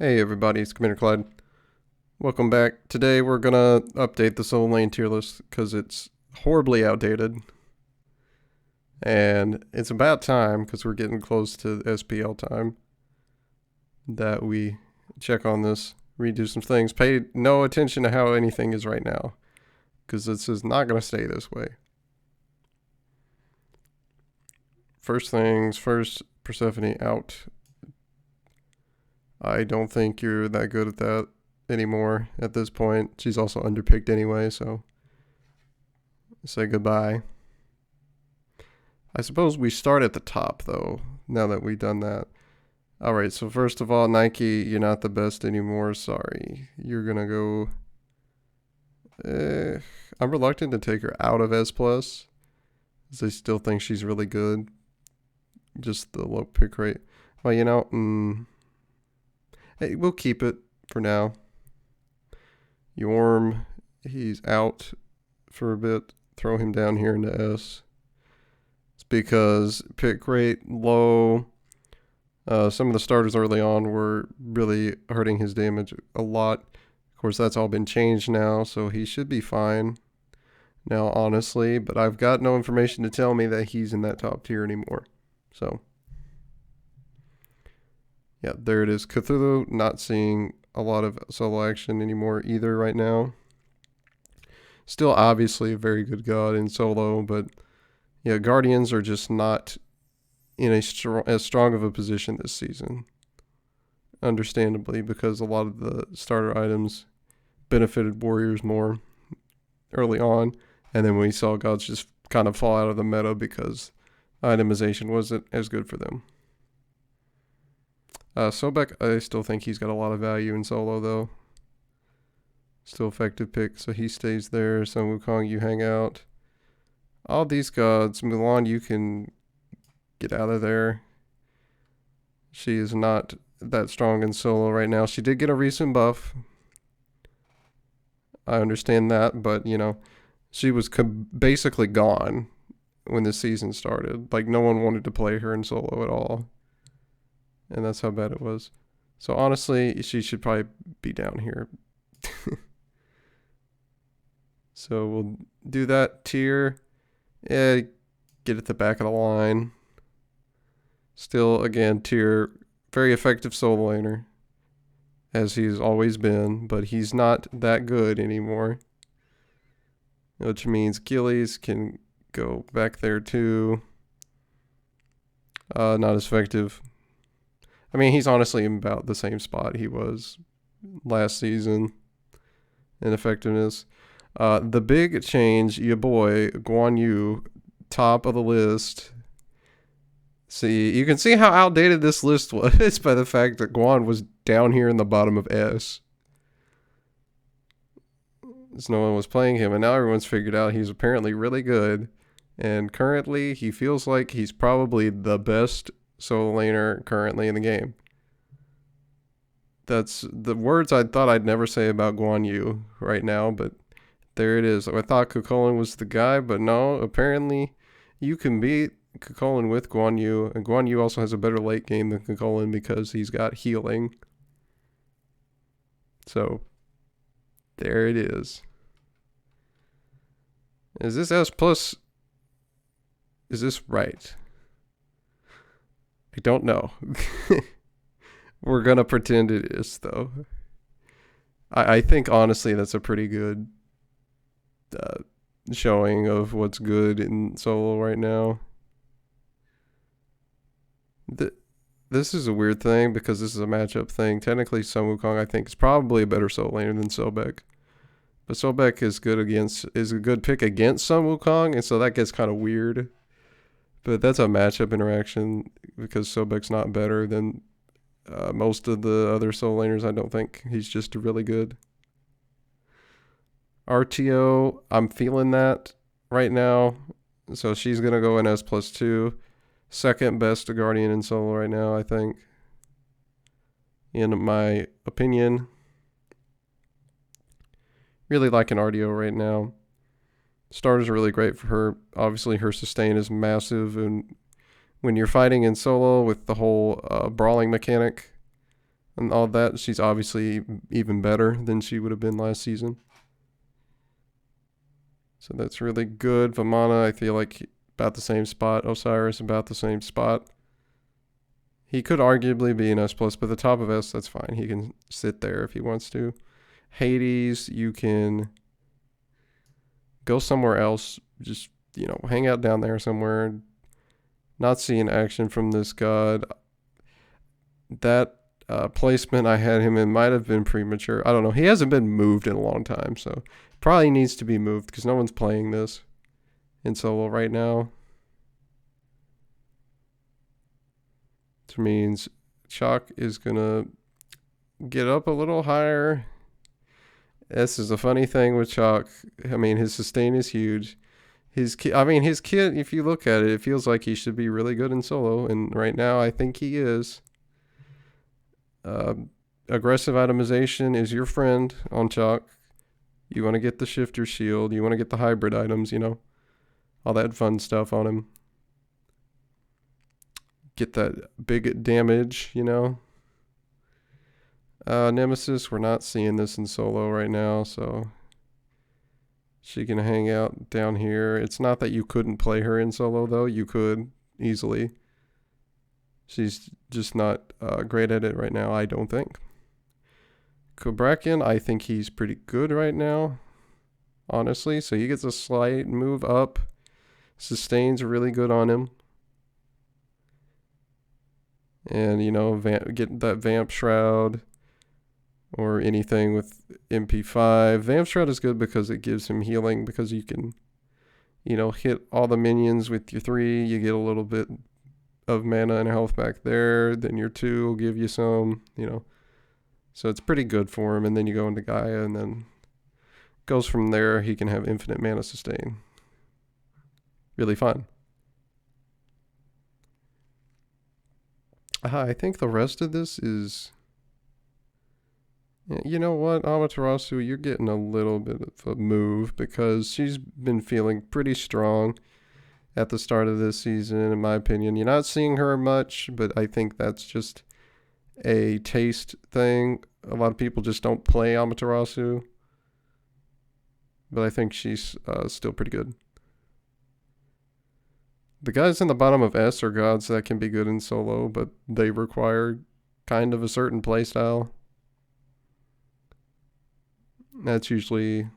Hey everybody, it's Commander Clyde. Welcome back. Today we're gonna update the solo lane tier list because it's horribly outdated. And it's about time, because we're getting close to SPL time, that we check on this, redo some things, pay no attention to how anything is right now, because this is not gonna stay this way. First things first, Persephone out. I don't think you're that good at that anymore at this point. She's also underpicked anyway, so say goodbye. I suppose we start at the top, though, now that we've done that. Alright, so first of all, Nike, you're not the best anymore. Sorry. You're gonna go... I'm reluctant to take her out of S+, because I still think she's really good. Just the low pick rate. Well, you know, hey, we'll keep it for now. Yorm, he's out for a bit. Throw him down here into S. It's because pick rate low. Some of the starters early on were really hurting his damage a lot. Of course, that's all been changed now, so he should be fine now, honestly. But I've got no information to tell me that he's in that top tier anymore. So, yeah, there it is. Cthulhu, not seeing a lot of solo action anymore either right now. Still obviously a very good god in solo, but yeah, Guardians are just not in as strong of a position this season. Understandably, because a lot of the starter items benefited warriors more early on, and then we saw gods just kind of fall out of the meta because itemization wasn't as good for them. Sobek, I still think he's got a lot of value in solo, though. Still effective pick, so he stays there. Sun Wukong, you hang out. All these gods, Mulan, you can get out of there. She is not that strong in solo right now. She did get a recent buff. I understand that, but, you know, she was basically gone when the season started. Like, no one wanted to play her in solo at all. And that's how bad it was. So, honestly, she should probably be down here. So, we'll do that tier. Yeah, get at the back of the line. Still, again, tier, very effective solo laner, as he's always been, but he's not that good anymore. Which means Achilles can go back there too. Not as effective. I mean, he's honestly in about the same spot he was last season in effectiveness. The big change, your boy, Guan Yu, top of the list. See, you can see how outdated this list was by the fact that Guan was down here in the bottom of S. As no one was playing him, and now everyone's figured out he's apparently really good. And currently, he feels like he's probably the best solo laner currently in the game. That's the words I thought I'd never say about Guan Yu right now, but there it is. I thought Kukulin was the guy, but no, apparently you can beat Kukulin with Guan Yu, and Guan Yu also has a better late game than Kukulin because he's got healing. So, there it is. Is this S plus? Is this right? I don't know. We're gonna pretend it is, though. I think honestly that's a pretty good showing of what's good in solo right now. This is a weird thing because this is a matchup thing. Technically, Sun Wukong I think is probably a better solo laner than Sobek, but Sobek is a good pick against Sun Wukong, and so that gets kind of weird. But that's a matchup interaction because Sobek's not better than most of the other solo laners. I don't think he's just really good. RTO, I'm feeling that right now, so she's gonna go in S+2. Second best Guardian in solo right now, I think, in my opinion. Really liking RTO right now. Starters are really great for her. Obviously, her sustain is massive, and when you're fighting in solo with the whole brawling mechanic, and all that. She's obviously even better than she would have been last season. So that's really good. Vamana, I feel like about the same spot. Osiris, about the same spot. He could arguably be an S+, but the top of S, that's fine. He can sit there if he wants to. Hades, you can go somewhere else. Just, hang out down there somewhere. Not seeing action from this god. That placement I had him in might have been premature. I don't know. He hasn't been moved in a long time, so probably needs to be moved because no one's playing this in solo right now. Which means Chalk is going to get up a little higher. This is a funny thing with Chalk. I mean, his sustain is huge. His kit, if you look at it, it feels like he should be really good in solo. And right now, I think he is. Aggressive itemization is your friend on Chalk. You want to get the shifter shield. You want to get the hybrid items, all that fun stuff on him. Get that big damage, Nemesis, we're not seeing this in solo right now, so she can hang out down here. It's not that you couldn't play her in solo, though. You could easily. She's just not great at it right now, I don't think. Kobrakin, I think he's pretty good right now, honestly. So he gets a slight move up. Sustain's really good on him. And, get that Vamp Shroud or anything with MP5. Vamp Shroud is good because it gives him healing because you can, hit all the minions with your 3. You get a little bit of mana and health back there. Then your 2 will give you some, So it's pretty good for him. And then you go into Gaia and then goes from there. He can have infinite mana sustain. Really fun. I think the rest of this is... You know what, Amaterasu, you're getting a little bit of a move because she's been feeling pretty strong at the start of this season, in my opinion. You're not seeing her much, but I think that's just a taste thing. A lot of people just don't play Amaterasu, but I think she's still pretty good. The guys in the bottom of S are gods that can be good in solo, but they require kind of a certain playstyle. That's usually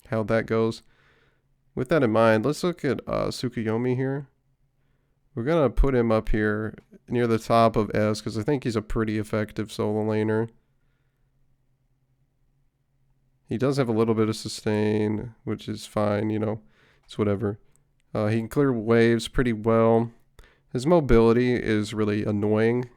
how that goes. With that in mind, let's look at Tsukuyomi here. We're going to put him up here near the top of S because I think he's a pretty effective solo laner. He does have a little bit of sustain, which is fine, it's whatever. He can clear waves pretty well. His mobility is really annoying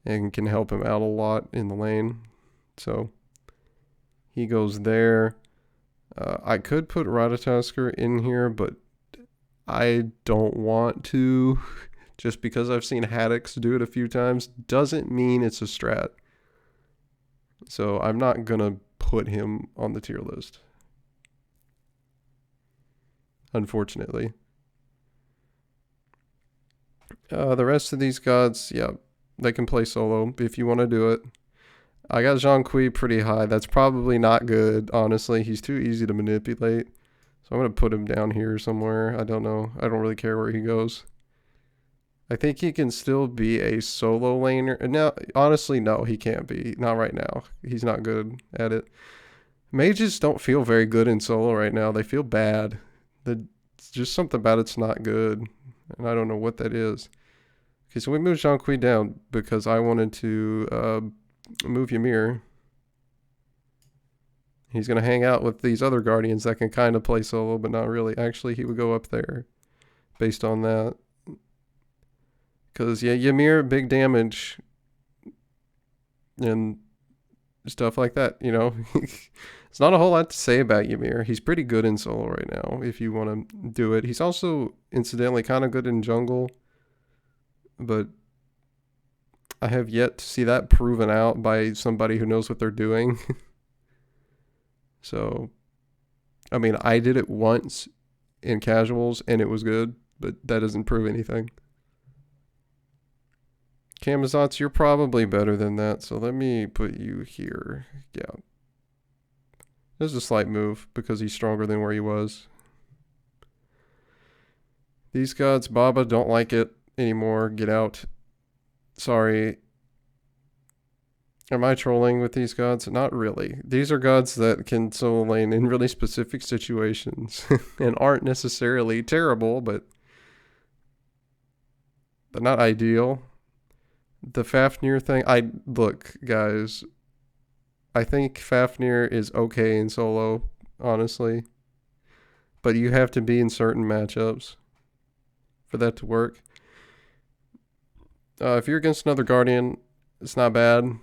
and can help him out a lot in the lane. So he goes there. I could put Ratatosker in here, but I don't want to. Just because I've seen Haddix do it a few times doesn't mean it's a strat. So I'm not going to put him on the tier list, unfortunately. The rest of these gods, yeah, they can play solo if you want to do it. I got Zhang Kui pretty high. That's probably not good, honestly. He's too easy to manipulate. So I'm going to put him down here somewhere. I don't know. I don't really care where he goes. I think he can still be a solo laner. No, honestly, no, he can't be. Not right now. He's not good at it. Mages don't feel very good in solo right now. They feel bad. It's just something about it's not good. And I don't know what that is. Okay, so we moved Zhang Kui down because I wanted to move Ymir. He's going to hang out with these other guardians that can kind of play solo, but not really. Actually, he would go up there based on that. Because, yeah, Ymir, big damage and stuff like that, It's not a whole lot to say about Ymir. He's pretty good in solo right now if you want to do it. He's also, incidentally, kind of good in jungle, but I have yet to see that proven out by somebody who knows what they're doing. So, I mean, I did it once in casuals and it was good, but that doesn't prove anything. Camazotz, you're probably better than that, so let me put you here. Yeah. There's a slight move because he's stronger than where he was. These gods, Baba, don't like it anymore. Get out. Sorry. Am I trolling with these gods? Not really. These are gods that can solo lane in really specific situations and aren't necessarily terrible, but not ideal. The Fafnir thing, look, guys, I think Fafnir is okay in solo, honestly, but you have to be in certain matchups for that to work. If you're against another Guardian, it's not bad.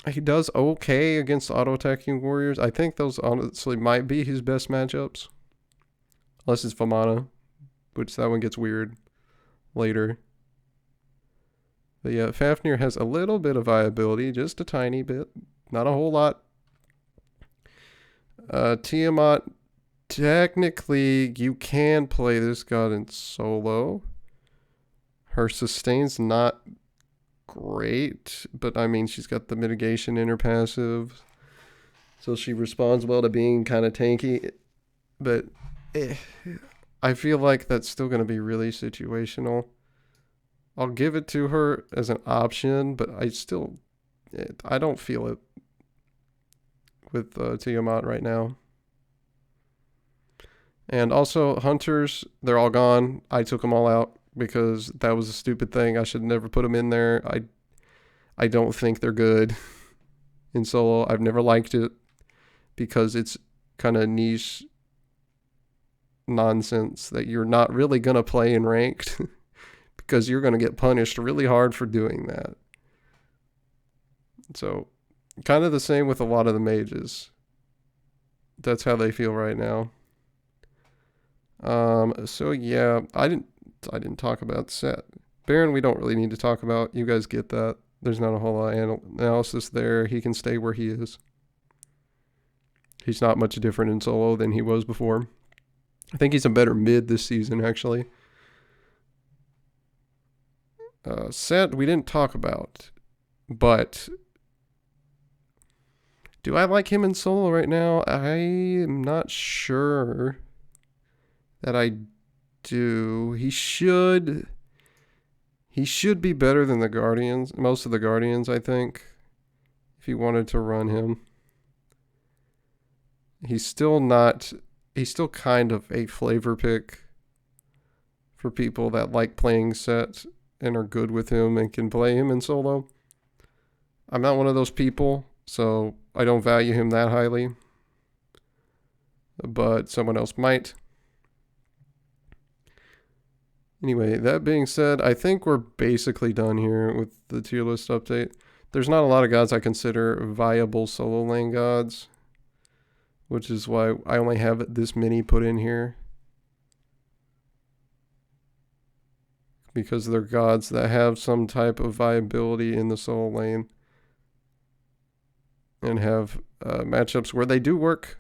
He does okay against auto-attacking warriors. I think those honestly might be his best matchups. Unless it's Vamana, which that one gets weird later. But yeah, Fafnir has a little bit of viability, just a tiny bit. Not a whole lot. Tiamat, technically, you can play this god in solo. Her sustain's not great, but I mean, she's got the mitigation in her passive, so she responds well to being kind of tanky, but I feel like that's still going to be really situational. I'll give it to her as an option, but I don't feel it with Tiamat right now. And also, hunters, they're all gone. I took them all out because that was a stupid thing. I should never put them in there. I don't think they're good in solo. I've never liked it because it's kind of niche nonsense that you're not really going to play in ranked because you're going to get punished really hard for doing that. So, kind of the same with a lot of the mages. That's how they feel right now. So yeah, I didn't talk about set. Baron, we don't really need to talk about. You guys get that. There's not a whole lot of analysis there. He can stay where he is. He's not much different in solo than he was before. I think he's a better mid this season, actually. Set, we didn't talk about. But do I like him in solo right now? I'm not sure that I do. He should be better than the Guardians, most of the Guardians, I think, if you wanted to run him. He's still kind of a flavor pick for people that like playing Set and are good with him and can play him in solo. I'm not one of those people, so I don't value him that highly, but someone else might. Anyway, that being said, I think we're basically done here with the tier list update. There's not a lot of gods I consider viable solo lane gods, which is why I only have this many put in here. Because they're gods that have some type of viability in the solo lane and have matchups where they do work.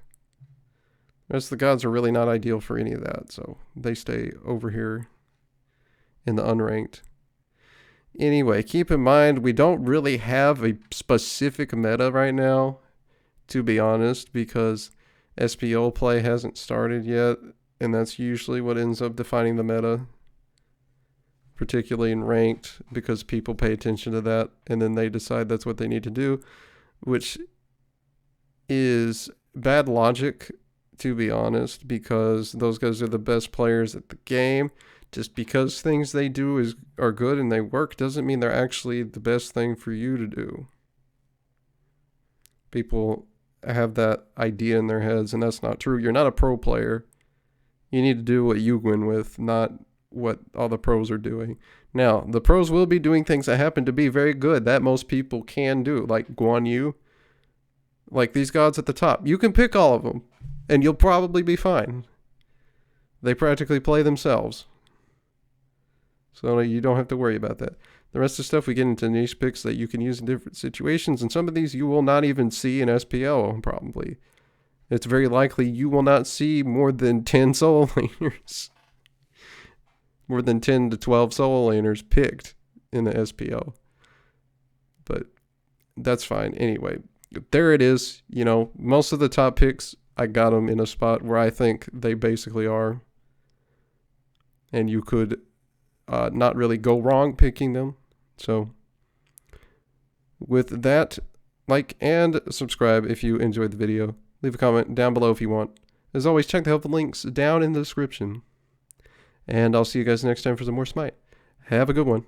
The rest of the gods are really not ideal for any of that, so they stay over here in the unranked. Anyway, keep in mind, we don't really have a specific meta right now, to be honest, because SPO play hasn't started yet, and that's usually what ends up defining the meta, particularly in ranked, because people pay attention to that, and then they decide that's what they need to do, which is bad logic, to be honest, because those guys are the best players at the game. Just because things they do are good and they work doesn't mean they're actually the best thing for you to do. People have that idea in their heads, and that's not true. You're not a pro player. You need to do what you win with, not what all the pros are doing. Now, the pros will be doing things that happen to be very good that most people can do, like Guan Yu, like these gods at the top. You can pick all of them, and you'll probably be fine. They practically play themselves. So you don't have to worry about that. The rest of the stuff, we get into niche picks that you can use in different situations, and some of these you will not even see in SPL, probably. It's very likely you will not see more than 10 solo laners. more than 10 to 12 solo laners picked in the SPO. But that's fine. Anyway, there it is. You know, most of the top picks, I got them in a spot where I think they basically are. And you could not really go wrong picking them. So with that, like and subscribe if you enjoyed the video. Leave a comment down below if you want. As always, check the helpful links down in the description. And I'll see you guys next time for some more Smite. Have a good one.